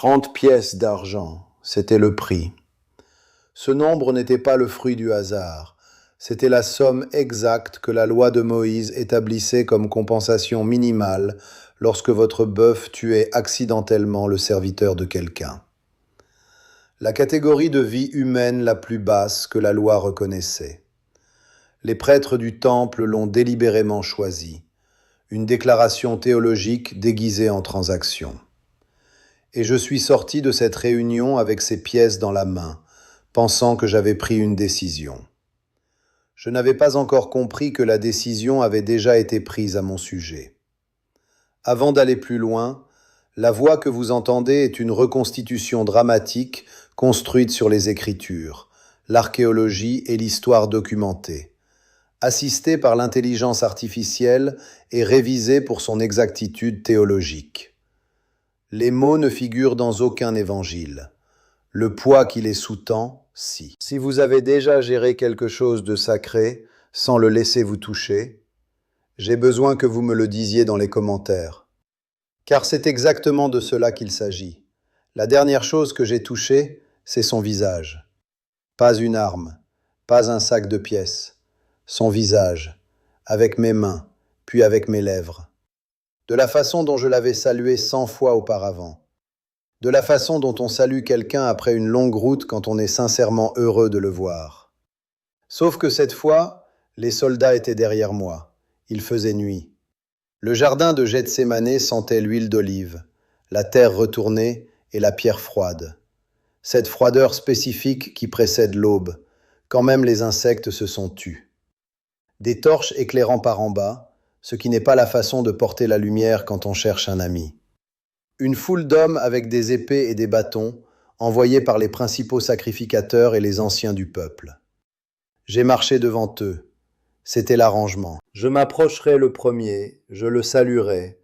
30 pièces d'argent, c'était le prix. Ce nombre n'était pas le fruit du hasard, c'était la somme exacte que la loi de Moïse établissait comme compensation minimale lorsque votre bœuf tuait accidentellement le serviteur de quelqu'un. La catégorie de vie humaine la plus basse que la loi reconnaissait. Les prêtres du temple l'ont délibérément choisi, une déclaration théologique déguisée en transaction. Et je suis sorti de cette réunion avec ces pièces dans la main, pensant que j'avais pris une décision. Je n'avais pas encore compris que la décision avait déjà été prise à mon sujet. Avant d'aller plus loin, la voix que vous entendez est une reconstitution dramatique construite sur les Écritures, l'archéologie et l'histoire documentée, assistée par l'intelligence artificielle et révisée pour son exactitude théologique. Les mots ne figurent dans aucun évangile. Le poids qui les sous-tend, si. Si vous avez déjà géré quelque chose de sacré sans le laisser vous toucher, j'ai besoin que vous me le disiez dans les commentaires. Car c'est exactement de cela qu'il s'agit. La dernière chose que j'ai touchée, c'est son visage. Pas une arme, pas un sac de pièces. Son visage, avec mes mains, puis avec mes lèvres. De la façon dont je l'avais salué 100 fois auparavant. De la façon dont on salue quelqu'un après une longue route quand on est sincèrement heureux de le voir. Sauf que cette fois, les soldats étaient derrière moi. Il faisait nuit. Le jardin de Gethsémané sentait l'huile d'olive, la terre retournée et la pierre froide. Cette froideur spécifique qui précède l'aube, quand même les insectes se sont tus. Des torches éclairant par en bas, ce qui n'est pas la façon de porter la lumière quand on cherche un ami. Une foule d'hommes avec des épées et des bâtons, envoyés par les principaux sacrificateurs et les anciens du peuple. J'ai marché devant eux. C'était l'arrangement. Je m'approcherai le premier, je le saluerai,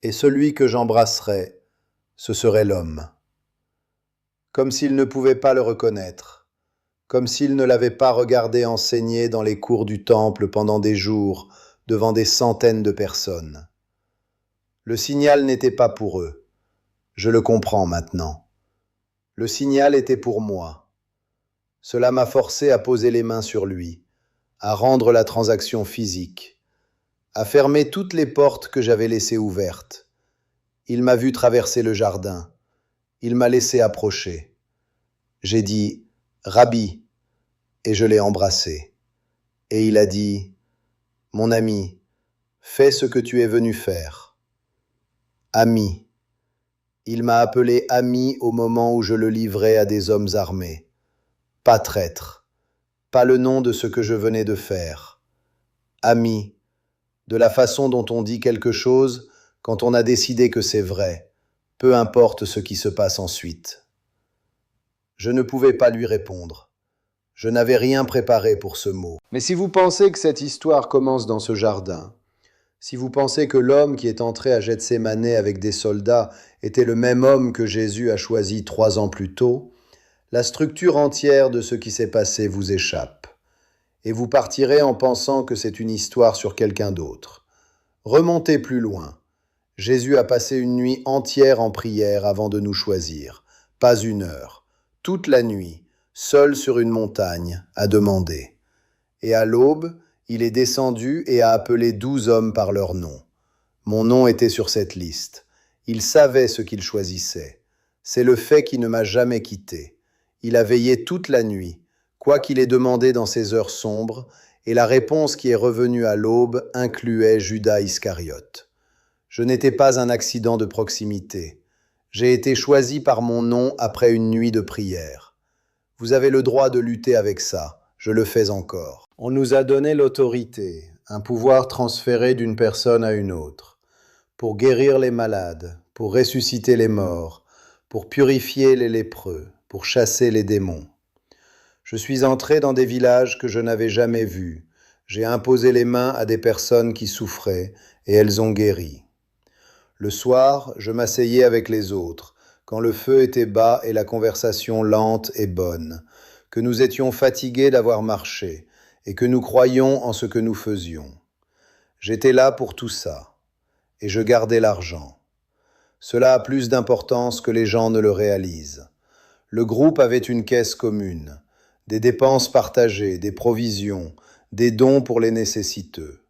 et celui que j'embrasserai, ce serait l'homme. Comme s'il ne pouvait pas le reconnaître, comme s'il ne l'avait pas regardé enseigner dans les cours du temple pendant des jours, devant des centaines de personnes. Le signal n'était pas pour eux. Je le comprends maintenant. Le signal était pour moi. Cela m'a forcé à poser les mains sur lui, à rendre la transaction physique, à fermer toutes les portes que j'avais laissées ouvertes. Il m'a vu traverser le jardin. Il m'a laissé approcher. J'ai dit « Rabbi » et je l'ai embrassé. Et il a dit « Mon ami, fais ce que tu es venu faire. » Ami. Il m'a appelé ami au moment où je le livrais à des hommes armés. Pas traître. Pas le nom de ce que je venais de faire. Ami. De la façon dont on dit quelque chose quand on a décidé que c'est vrai, peu importe ce qui se passe ensuite. Je ne pouvais pas lui répondre. Je n'avais rien préparé pour ce mot. Mais si vous pensez que cette histoire commence dans ce jardin, si vous pensez que l'homme qui est entré à Gethsémané avec des soldats était le même homme que Jésus a choisi 3 ans plus tôt, la structure entière de ce qui s'est passé vous échappe. Et vous partirez en pensant que c'est une histoire sur quelqu'un d'autre. Remontez plus loin. Jésus a passé une nuit entière en prière avant de nous choisir. Pas 1 heure. Toute la nuit, seul sur une montagne, à demander. Et à l'aube, il est descendu et a appelé 12 hommes par leur nom. Mon nom était sur cette liste. Il savait ce qu'il choisissait. C'est le fait qui ne m'a jamais quitté. Il a veillé toute la nuit, quoi qu'il ait demandé dans ces heures sombres, et la réponse qui est revenue à l'aube incluait Judas Iscariote. Je n'étais pas un accident de proximité. J'ai été choisi par mon nom après une nuit de prière. Vous avez le droit de lutter avec ça. Je le fais encore. On nous a donné l'autorité, un pouvoir transféré d'une personne à une autre, pour guérir les malades, pour ressusciter les morts, pour purifier les lépreux, pour chasser les démons. Je suis entré dans des villages que je n'avais jamais vus. J'ai imposé les mains à des personnes qui souffraient et elles ont guéri. Le soir, je m'asseyais avec les autres, quand le feu était bas et la conversation lente et bonne, que nous étions fatigués d'avoir marché et que nous croyions en ce que nous faisions. J'étais là pour tout ça, et je gardais l'argent. Cela a plus d'importance que les gens ne le réalisent. Le groupe avait une caisse commune, des dépenses partagées, des provisions, des dons pour les nécessiteux.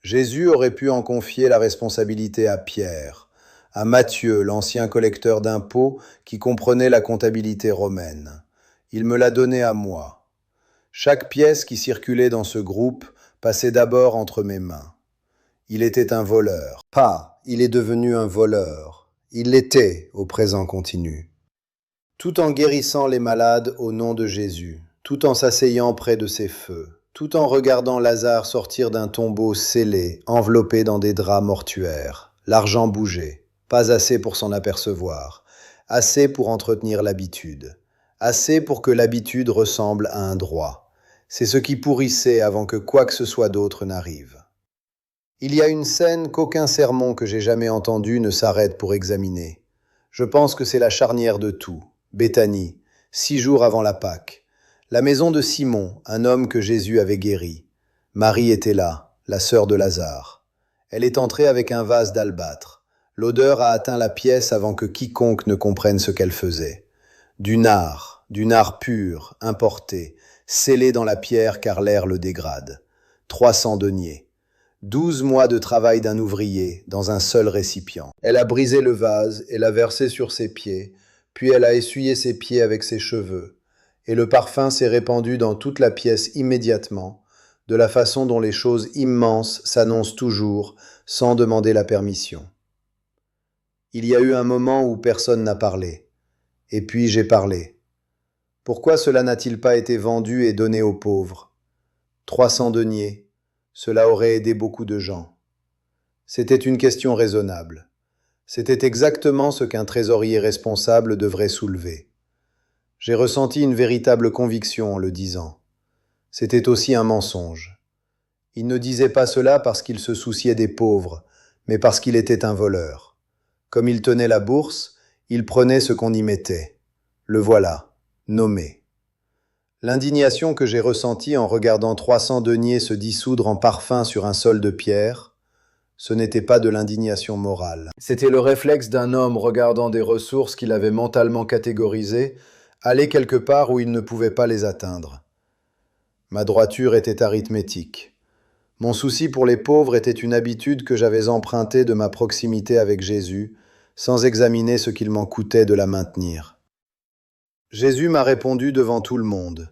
Jésus aurait pu en confier la responsabilité à Pierre, à Matthieu, l'ancien collecteur d'impôts qui comprenait la comptabilité romaine. Il me l'a donné à moi. Chaque pièce qui circulait dans ce groupe passait d'abord entre mes mains. Il était un voleur. Pas, il est devenu un voleur. Il l'était au présent continu. Tout en guérissant les malades au nom de Jésus, tout en s'asseyant près de ses feux, tout en regardant Lazare sortir d'un tombeau scellé, enveloppé dans des draps mortuaires. L'argent bougeait, pas assez pour s'en apercevoir, assez pour entretenir l'habitude, assez pour que l'habitude ressemble à un droit. C'est ce qui pourrissait avant que quoi que ce soit d'autre n'arrive. Il y a une scène qu'aucun sermon que j'ai jamais entendu ne s'arrête pour examiner. Je pense que c'est la charnière de tout. Béthanie, 6 jours avant la Pâque. La maison de Simon, un homme que Jésus avait guéri. Marie était là, la sœur de Lazare. Elle est entrée avec un vase d'albâtre. L'odeur a atteint la pièce avant que quiconque ne comprenne ce qu'elle faisait. Du nard pur, importé, scellé dans la pierre car l'air le dégrade. 300 deniers. 12 mois de travail d'un ouvrier dans un seul récipient. Elle a brisé le vase et l'a versé sur ses pieds, puis elle a essuyé ses pieds avec ses cheveux, et le parfum s'est répandu dans toute la pièce immédiatement, de la façon dont les choses immenses s'annoncent toujours sans demander la permission. Il y a eu un moment où personne n'a parlé, et puis j'ai parlé. Pourquoi cela n'a-t-il pas été vendu et donné aux pauvres ? 300 deniers, cela aurait aidé beaucoup de gens. C'était une question raisonnable. C'était exactement ce qu'un trésorier responsable devrait soulever. J'ai ressenti une véritable conviction en le disant. C'était aussi un mensonge. Il ne disait pas cela parce qu'il se souciait des pauvres, mais parce qu'il était un voleur. Comme il tenait la bourse, il prenait ce qu'on y mettait. Le voilà, nommé. L'indignation que j'ai ressentie en regardant 300 deniers se dissoudre en parfum sur un sol de pierre, ce n'était pas de l'indignation morale. C'était le réflexe d'un homme regardant des ressources qu'il avait mentalement catégorisées, aller quelque part où il ne pouvait pas les atteindre. Ma droiture était arithmétique. Mon souci pour les pauvres était une habitude que j'avais empruntée de ma proximité avec Jésus, sans examiner ce qu'il m'en coûtait de la maintenir. Jésus m'a répondu devant tout le monde.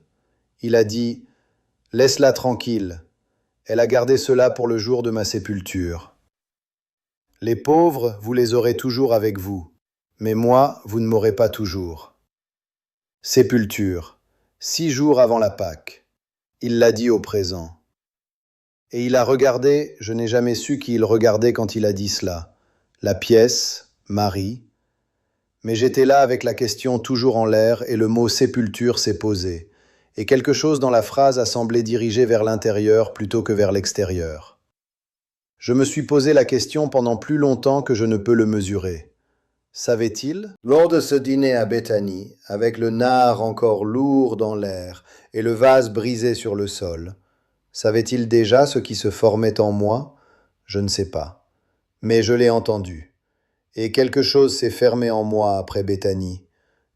Il a dit « Laisse-la tranquille. Elle a gardé cela pour le jour de ma sépulture. Les pauvres, vous les aurez toujours avec vous, mais moi, vous ne m'aurez pas toujours. » Sépulture, 6 jours avant la Pâque. Il l'a dit au présent. Et il a regardé, je n'ai jamais su qui il regardait quand il a dit cela. La pièce, Marie. Mais j'étais là avec la question toujours en l'air et le mot sépulture s'est posé. Et quelque chose dans la phrase a semblé dirigé vers l'intérieur plutôt que vers l'extérieur. Je me suis posé la question pendant plus longtemps que je ne peux le mesurer. Savait-il ? Lors de ce dîner à Béthanie, avec le nard encore lourd dans l'air et le vase brisé sur le sol, savait-il déjà ce qui se formait en moi ? Je ne sais pas. Mais je l'ai entendu. Et quelque chose s'est fermé en moi après Béthanie.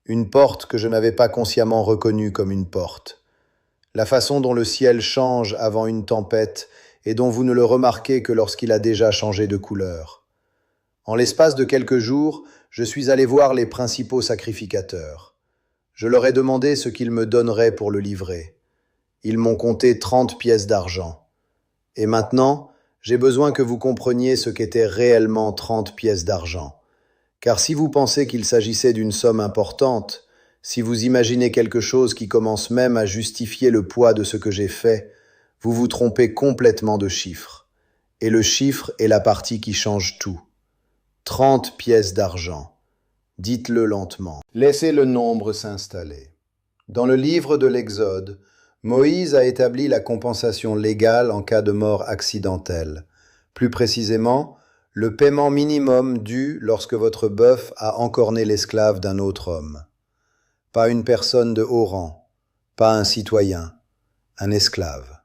Une porte que je n'avais pas consciemment reconnue comme une porte. La façon dont le ciel change avant une tempête et dont vous ne le remarquez que lorsqu'il a déjà changé de couleur. En l'espace de quelques jours, je suis allé voir les principaux sacrificateurs. Je leur ai demandé ce qu'ils me donneraient pour le livrer. Ils m'ont compté 30 pièces d'argent. Et maintenant, j'ai besoin que vous compreniez ce qu'étaient réellement 30 pièces d'argent. Car si vous pensez qu'il s'agissait d'une somme importante, si vous imaginez quelque chose qui commence même à justifier le poids de ce que j'ai fait, vous vous trompez complètement de chiffre. Et le chiffre est la partie qui change tout. 30 pièces d'argent. Dites-le lentement. Laissez le nombre s'installer. Dans le livre de l'Exode, Moïse a établi la compensation légale en cas de mort accidentelle. Plus précisément, le paiement minimum dû lorsque votre bœuf a encorné l'esclave d'un autre homme. Pas une personne de haut rang, pas un citoyen, un esclave.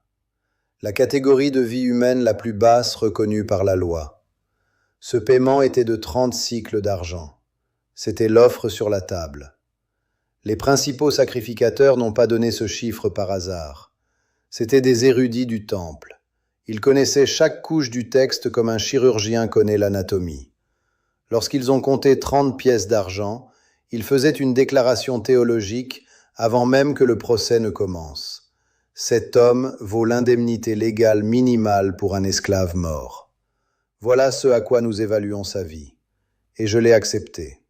La catégorie de vie humaine la plus basse reconnue par la loi. Ce paiement était de 30 cycles d'argent. C'était l'offre sur la table. Les principaux sacrificateurs n'ont pas donné ce chiffre par hasard. C'étaient des érudits du temple. Ils connaissaient chaque couche du texte comme un chirurgien connaît l'anatomie. Lorsqu'ils ont compté 30 pièces d'argent, ils faisaient une déclaration théologique avant même que le procès ne commence. Cet homme vaut l'indemnité légale minimale pour un esclave mort. Voilà ce à quoi nous évaluons sa vie. Et je l'ai accepté.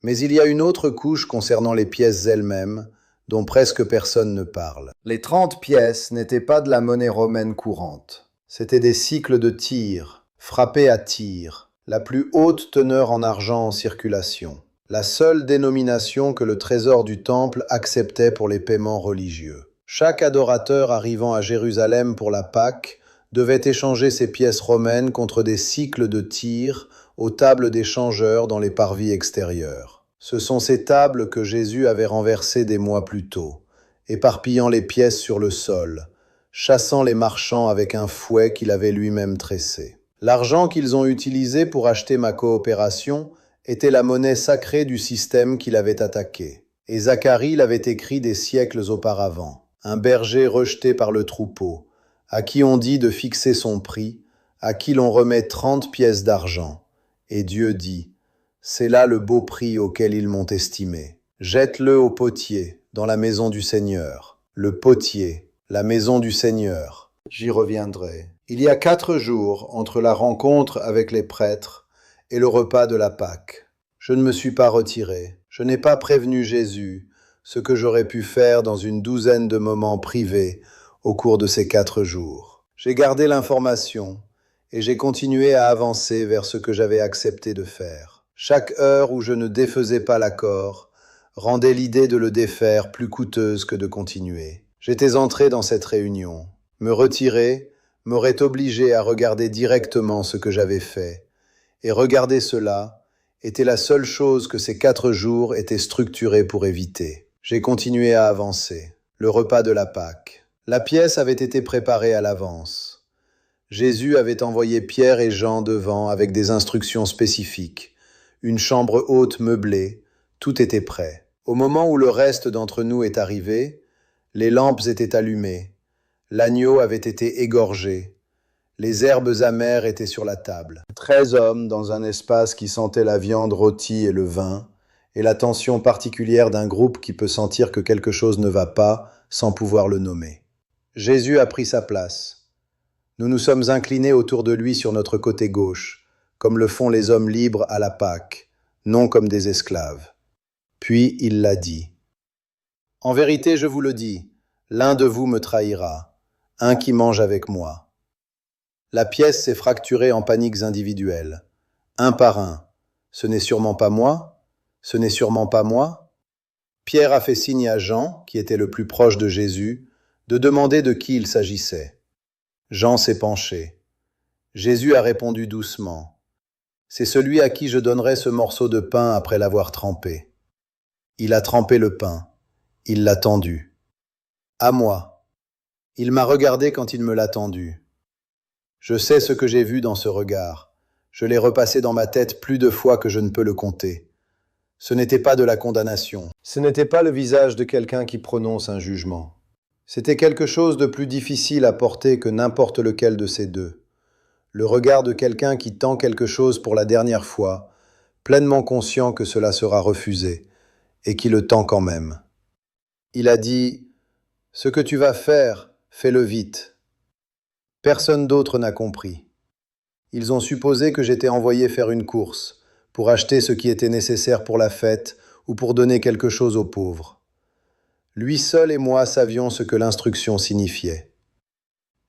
Mais il y a une autre couche concernant les pièces elles-mêmes, dont presque personne ne parle. Les 30 pièces n'étaient pas de la monnaie romaine courante. C'étaient des cycles de tir, frappés à tir, la plus haute teneur en argent en circulation, la seule dénomination que le trésor du temple acceptait pour les paiements religieux. Chaque adorateur arrivant à Jérusalem pour la Pâque devait échanger ses pièces romaines contre des cycles de tir aux tables des changeurs dans les parvis extérieurs. Ce sont ces tables que Jésus avait renversées des mois plus tôt, éparpillant les pièces sur le sol, chassant les marchands avec un fouet qu'il avait lui-même tressé. L'argent qu'ils ont utilisé pour acheter ma coopération était la monnaie sacrée du système qu'il avait attaqué. Et Zacharie l'avait écrit des siècles auparavant. Un berger rejeté par le troupeau, à qui on dit de fixer son prix, à qui l'on remet 30 pièces d'argent. Et Dieu dit, c'est là le beau prix auquel ils m'ont estimé. Jette-le au potier, dans la maison du Seigneur. Le potier, la maison du Seigneur. J'y reviendrai. Il y a 4 jours entre la rencontre avec les prêtres et le repas de la Pâque. Je ne me suis pas retiré. Je n'ai pas prévenu Jésus, ce que j'aurais pu faire dans une douzaine de moments privés au cours de ces 4 jours. J'ai gardé l'information et j'ai continué à avancer vers ce que j'avais accepté de faire. Chaque heure où je ne défaisais pas l'accord rendait l'idée de le défaire plus coûteuse que de continuer. J'étais entré dans cette réunion. Me retirer m'aurait obligé à regarder directement ce que j'avais fait. Et regarder cela était la seule chose que ces 4 jours étaient structurés pour éviter. J'ai continué à avancer. Le repas de la Pâque. La pièce avait été préparée à l'avance. Jésus avait envoyé Pierre et Jean devant avec des instructions spécifiques. Une chambre haute meublée, tout était prêt. Au moment où le reste d'entre nous est arrivé, les lampes étaient allumées, l'agneau avait été égorgé, les herbes amères étaient sur la table. 13 hommes dans un espace qui sentait la viande rôtie et le vin, et la tension particulière d'un groupe qui peut sentir que quelque chose ne va pas sans pouvoir le nommer. Jésus a pris sa place. Nous nous sommes inclinés autour de lui sur notre côté gauche, comme le font les hommes libres à la Pâque, non comme des esclaves. Puis il l'a dit. « En vérité, je vous le dis, l'un de vous me trahira, un qui mange avec moi. » La pièce s'est fracturée en paniques individuelles, un par un. Ce n'est sûrement pas moi, ce n'est sûrement pas moi. Pierre a fait signe à Jean, qui était le plus proche de Jésus, de demander de qui il s'agissait. Jean s'est penché. Jésus a répondu doucement. C'est celui à qui je donnerai ce morceau de pain après l'avoir trempé. Il a trempé le pain. Il l'a tendu. À moi. Il m'a regardé quand il me l'a tendu. Je sais ce que j'ai vu dans ce regard. Je l'ai repassé dans ma tête plus de fois que je ne peux le compter. Ce n'était pas de la condamnation. Ce n'était pas le visage de quelqu'un qui prononce un jugement. C'était quelque chose de plus difficile à porter que n'importe lequel de ces deux. Le regard de quelqu'un qui tend quelque chose pour la dernière fois, pleinement conscient que cela sera refusé, et qui le tend quand même. Il a dit « Ce que tu vas faire, fais-le vite ». Personne d'autre n'a compris. Ils ont supposé que j'étais envoyé faire une course, pour acheter ce qui était nécessaire pour la fête ou pour donner quelque chose aux pauvres. Lui seul et moi savions ce que l'instruction signifiait.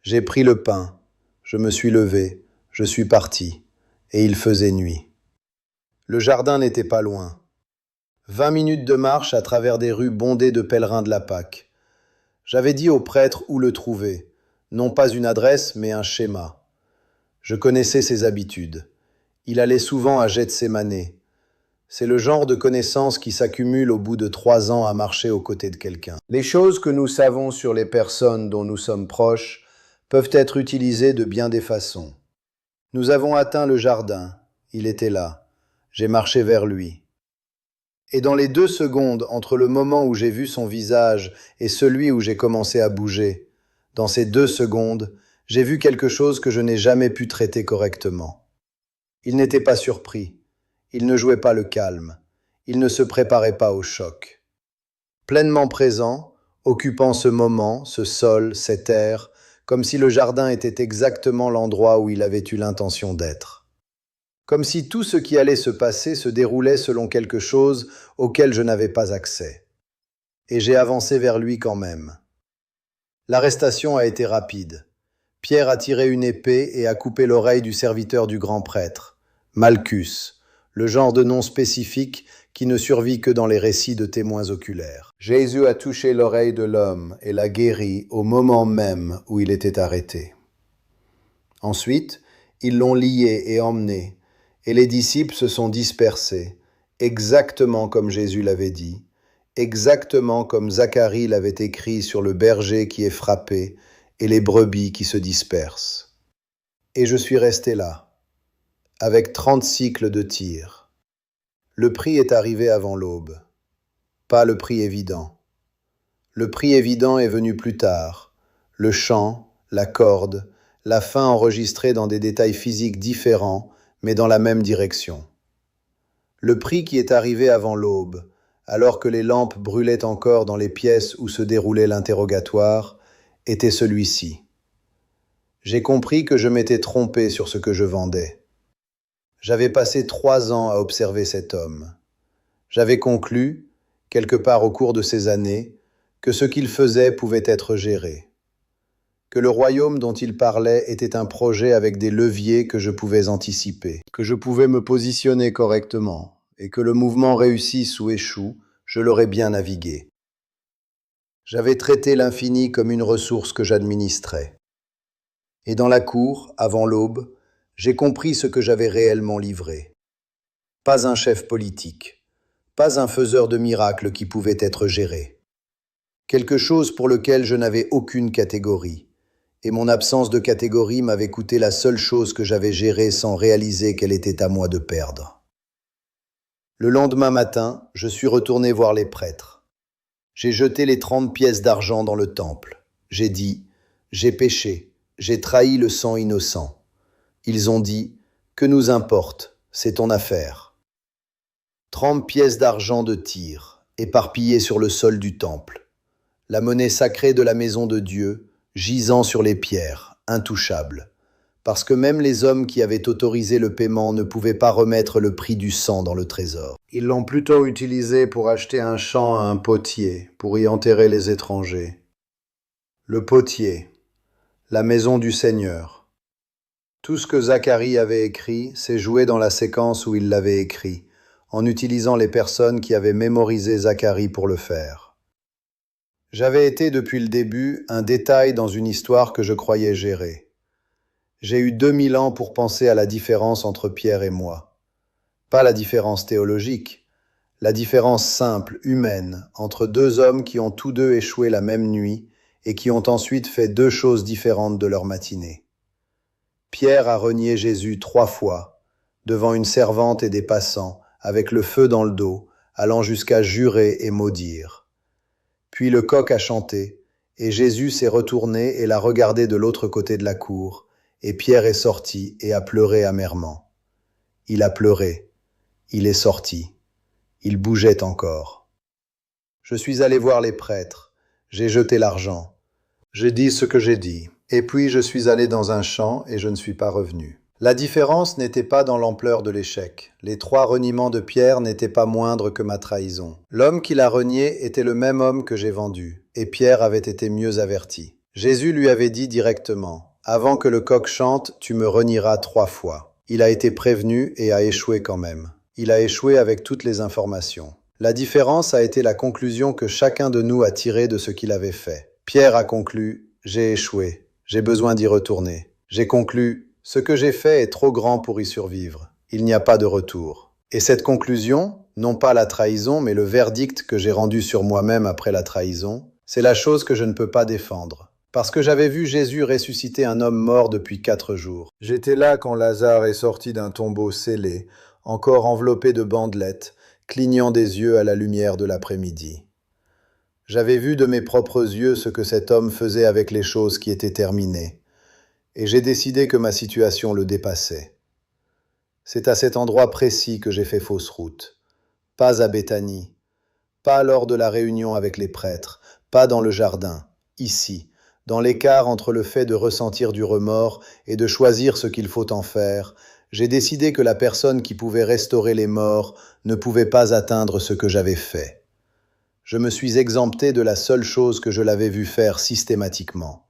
J'ai pris le pain. Je me suis levé, je suis parti, et il faisait nuit. Le jardin n'était pas loin. 20 minutes de marche à travers des rues bondées de pèlerins de la Pâque. J'avais dit au prêtre où le trouver, non pas une adresse, mais un schéma. Je connaissais ses habitudes. Il allait souvent à Gethsémane. C'est le genre de connaissances qui s'accumulent au bout de 3 ans à marcher aux côtés de quelqu'un. Les choses que nous savons sur les personnes dont nous sommes proches peuvent être utilisées de bien des façons. Nous avons atteint le jardin. Il était là. J'ai marché vers lui. Et dans les 2 secondes entre le moment où j'ai vu son visage et celui où j'ai commencé à bouger, dans ces 2 secondes, j'ai vu quelque chose que je n'ai jamais pu traiter correctement. Il n'était pas surpris. Il ne jouait pas le calme. Il ne se préparait pas au choc. Pleinement présent, occupant ce moment, ce sol, cet air, comme si le jardin était exactement l'endroit où il avait eu l'intention d'être. Comme si tout ce qui allait se passer se déroulait selon quelque chose auquel je n'avais pas accès. Et j'ai avancé vers lui quand même. L'arrestation a été rapide. Pierre a tiré une épée et a coupé l'oreille du serviteur du grand prêtre, Malchus, le genre de nom spécifique qui ne survit que dans les récits de témoins oculaires. Jésus a touché l'oreille de l'homme et l'a guéri au moment même où il était arrêté. Ensuite, ils l'ont lié et emmené, et les disciples se sont dispersés, exactement comme Jésus l'avait dit, exactement comme Zacharie l'avait écrit sur le berger qui est frappé et les brebis qui se dispersent. Et je suis resté là, avec 30 cycles de tir. Le prix est arrivé avant l'aube. Pas le prix évident. Le prix évident est venu plus tard. Le chant, la corde, la fin enregistrée dans des détails physiques différents, mais dans la même direction. Le prix qui est arrivé avant l'aube, alors que les lampes brûlaient encore dans les pièces où se déroulait l'interrogatoire, était celui-ci. J'ai compris que je m'étais trompé sur ce que je vendais. J'avais passé 3 ans à observer cet homme. J'avais conclu, quelque part au cours de ces années, que ce qu'il faisait pouvait être géré. Que le royaume dont il parlait était un projet avec des leviers que je pouvais anticiper, que je pouvais me positionner correctement, et que le mouvement réussisse ou échoue, je l'aurais bien navigué. J'avais traité l'infini comme une ressource que j'administrais. Et dans la cour, avant l'aube, j'ai compris ce que j'avais réellement livré. Pas un chef politique, pas un faiseur de miracles qui pouvait être géré. Quelque chose pour lequel je n'avais aucune catégorie, et mon absence de catégorie m'avait coûté la seule chose que j'avais gérée sans réaliser qu'elle était à moi de perdre. Le lendemain matin, je suis retourné voir les prêtres. J'ai jeté les 30 pièces d'argent dans le temple. J'ai dit, j'ai péché, j'ai trahi le sang innocent. Ils ont dit, que nous importe, c'est ton affaire. 30 pièces d'argent de tir, éparpillées sur le sol du temple. La monnaie sacrée de la maison de Dieu, gisant sur les pierres, intouchable. Parce que même les hommes qui avaient autorisé le paiement ne pouvaient pas remettre le prix du sang dans le trésor. Ils l'ont plutôt utilisé pour acheter un champ à un potier, pour y enterrer les étrangers. Le potier, la maison du Seigneur. Tout ce que Zacharie avait écrit s'est joué dans la séquence où il l'avait écrit, en utilisant les personnes qui avaient mémorisé Zacharie pour le faire. J'avais été depuis le début un détail dans une histoire que je croyais gérer. J'ai eu 2000 ans pour penser à la différence entre Pierre et moi. Pas la différence théologique, la différence simple, humaine, entre 2 hommes qui ont tous 2 échoué la même nuit et qui ont ensuite fait 2 choses différentes de leur matinée. Pierre a renié Jésus 3 fois, devant une servante et des passants, avec le feu dans le dos, allant jusqu'à jurer et maudire. Puis le coq a chanté, et Jésus s'est retourné et l'a regardé de l'autre côté de la cour, et Pierre est sorti et a pleuré amèrement. Il a pleuré, il est sorti, il bougeait encore. Je suis allé voir les prêtres, j'ai jeté l'argent, j'ai dit ce que j'ai dit. Et puis je suis allé dans un champ et je ne suis pas revenu. La différence n'était pas dans l'ampleur de l'échec. Les 3 reniements de Pierre n'étaient pas moindres que ma trahison. L'homme qui l'a renié était le même homme que j'ai vendu, et Pierre avait été mieux averti. Jésus lui avait dit directement, « Avant que le coq chante, tu me renieras 3 fois. » Il a été prévenu et a échoué quand même. Il a échoué avec toutes les informations. La différence a été la conclusion que chacun de nous a tirée de ce qu'il avait fait. Pierre a conclu, « J'ai échoué. J'ai besoin d'y retourner. » J'ai conclu, ce que j'ai fait est trop grand pour y survivre. Il n'y a pas de retour. Et cette conclusion, non pas la trahison, mais le verdict que j'ai rendu sur moi-même après la trahison, c'est la chose que je ne peux pas défendre. Parce que j'avais vu Jésus ressusciter un homme mort depuis 4 jours. J'étais là quand Lazare est sorti d'un tombeau scellé, encore enveloppé de bandelettes, clignant des yeux à la lumière de l'après-midi. J'avais vu de mes propres yeux ce que cet homme faisait avec les choses qui étaient terminées, et j'ai décidé que ma situation le dépassait. C'est à cet endroit précis que j'ai fait fausse route. Pas à Béthanie, pas lors de la réunion avec les prêtres, pas dans le jardin, ici, dans l'écart entre le fait de ressentir du remords et de choisir ce qu'il faut en faire, j'ai décidé que la personne qui pouvait restaurer les morts ne pouvait pas atteindre ce que j'avais fait. Je me suis exempté de la seule chose que je l'avais vu faire systématiquement.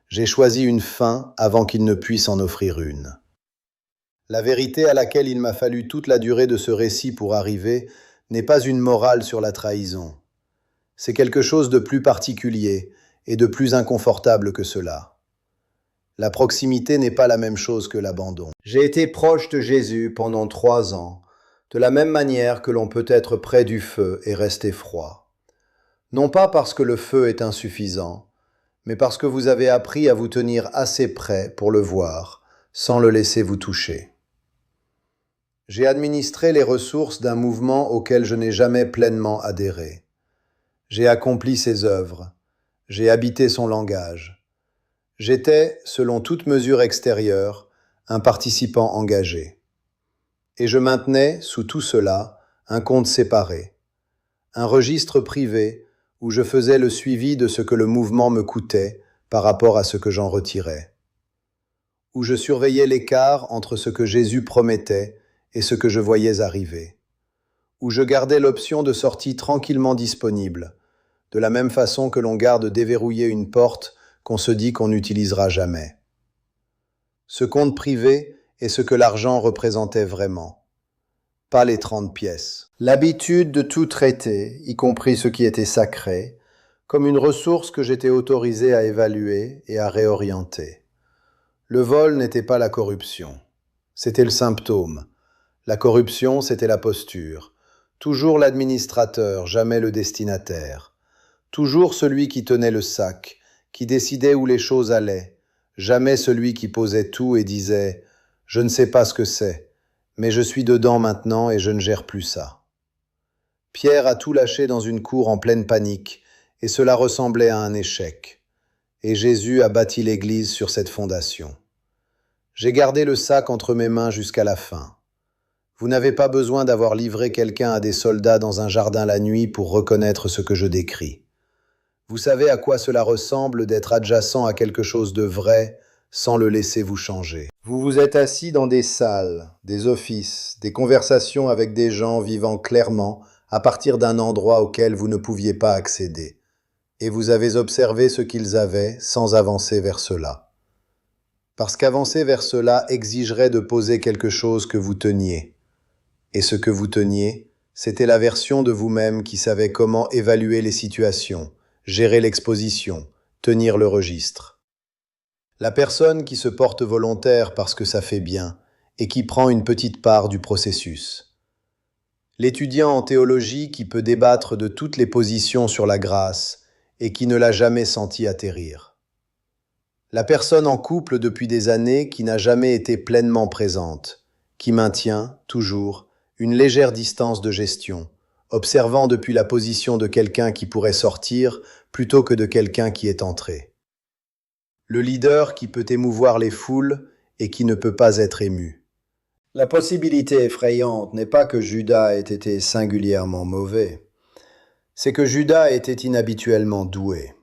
J'ai choisi une fin avant qu'il ne puisse en offrir une. La vérité à laquelle il m'a fallu toute la durée de ce récit pour arriver n'est pas une morale sur la trahison. C'est quelque chose de plus particulier et de plus inconfortable que cela. La proximité n'est pas la même chose que l'abandon. J'ai été proche de Jésus pendant 3 ans, de la même manière que l'on peut être près du feu et rester froid. Non pas parce que le feu est insuffisant, mais parce que vous avez appris à vous tenir assez près pour le voir, sans le laisser vous toucher. J'ai administré les ressources d'un mouvement auquel je n'ai jamais pleinement adhéré. J'ai accompli ses œuvres. J'ai habité son langage. J'étais, selon toute mesure extérieure, un participant engagé. Et je maintenais, sous tout cela, un compte séparé, un registre privé où je faisais le suivi de ce que le mouvement me coûtait par rapport à ce que j'en retirais, où je surveillais l'écart entre ce que Jésus promettait et ce que je voyais arriver, où je gardais l'option de sortie tranquillement disponible, de la même façon que l'on garde déverrouillée une porte qu'on se dit qu'on n'utilisera jamais. Ce compte privé est ce que l'argent représentait vraiment, pas les 30 pièces. L'habitude de tout traiter, y compris ce qui était sacré, comme une ressource que j'étais autorisé à évaluer et à réorienter. Le vol n'était pas la corruption, c'était le symptôme. La corruption, c'était la posture. Toujours l'administrateur, jamais le destinataire. Toujours celui qui tenait le sac, qui décidait où les choses allaient. Jamais celui qui posait tout et disait « Je ne sais pas ce que c'est, mais je suis dedans maintenant et je ne gère plus ça ». Pierre a tout lâché dans une cour en pleine panique, et cela ressemblait à un échec. Et Jésus a bâti l'Église sur cette fondation. J'ai gardé le sac entre mes mains jusqu'à la fin. Vous n'avez pas besoin d'avoir livré quelqu'un à des soldats dans un jardin la nuit pour reconnaître ce que je décris. Vous savez à quoi cela ressemble d'être adjacent à quelque chose de vrai sans le laisser vous changer. Vous vous êtes assis dans des salles, des offices, des conversations avec des gens vivant clairement à partir d'un endroit auquel vous ne pouviez pas accéder. Et vous avez observé ce qu'ils avaient sans avancer vers cela. Parce qu'avancer vers cela exigerait de poser quelque chose que vous teniez. Et ce que vous teniez, c'était la version de vous-même qui savait comment évaluer les situations, gérer l'exposition, tenir le registre. La personne qui se porte volontaire parce que ça fait bien et qui prend une petite part du processus. L'étudiant en théologie qui peut débattre de toutes les positions sur la grâce et qui ne l'a jamais senti atterrir. La personne en couple depuis des années qui n'a jamais été pleinement présente, qui maintient, toujours, une légère distance de gestion, observant depuis la position de quelqu'un qui pourrait sortir plutôt que de quelqu'un qui est entré. Le leader qui peut émouvoir les foules et qui ne peut pas être ému. La possibilité effrayante n'est pas que Judas ait été singulièrement mauvais, c'est que Judas était inhabituellement doué.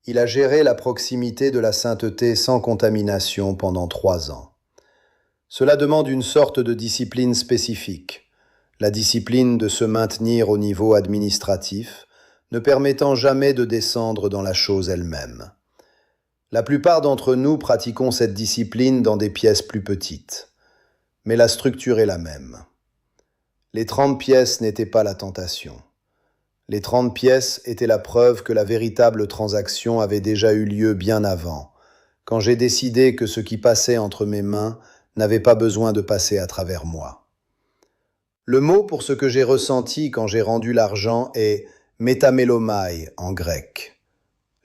Il a géré la proximité de la sainteté sans contamination pendant 3 ans. Cela demande une sorte de discipline spécifique, la discipline de se maintenir au niveau administratif, ne permettant jamais de descendre dans la chose elle-même. La plupart d'entre nous pratiquons cette discipline dans des pièces plus petites, mais la structure est la même. Les 30 pièces n'étaient pas la tentation. Les 30 pièces étaient la preuve que la véritable transaction avait déjà eu lieu bien avant, quand j'ai décidé que ce qui passait entre mes mains n'avait pas besoin de passer à travers moi. Le mot pour ce que j'ai ressenti quand j'ai rendu l'argent est métamélomai en grec,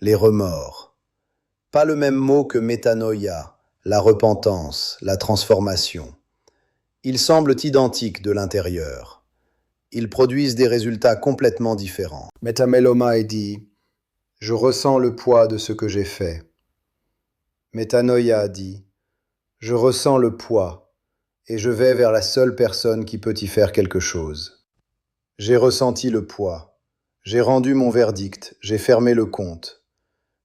les remords. Pas le même mot que métanoïa, la repentance, la transformation. Ils semblent identiques de l'intérieur. Ils produisent des résultats complètement différents. Métamelomai dit « Je ressens le poids de ce que j'ai fait ». Métanoïa dit « Je ressens le poids et je vais vers la seule personne qui peut y faire quelque chose. J'ai ressenti le poids. J'ai rendu mon verdict. J'ai fermé le compte.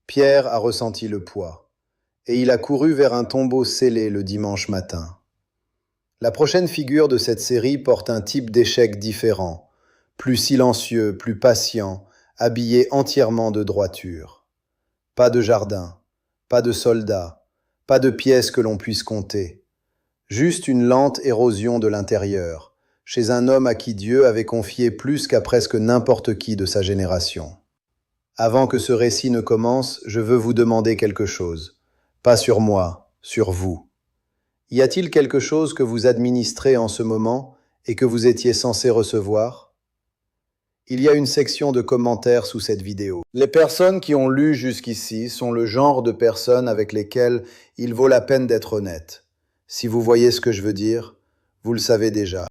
Pierre a ressenti le poids et il a couru vers un tombeau scellé le dimanche matin. La prochaine figure de cette série porte un type d'échec différent, plus silencieux, plus patient, habillé entièrement de droiture. Pas de jardin, pas de soldats, pas de pièces que l'on puisse compter. Juste une lente érosion de l'intérieur, chez un homme à qui Dieu avait confié plus qu'à presque n'importe qui de sa génération. Avant que ce récit ne commence, je veux vous demander quelque chose. Pas sur moi, sur vous. Y a-t-il quelque chose que vous administrez en ce moment et que vous étiez censé recevoir? Il y a une section de commentaires sous cette vidéo. Les personnes qui ont lu jusqu'ici sont le genre de personnes avec lesquelles il vaut la peine d'être honnête. Si vous voyez ce que je veux dire, vous le savez déjà.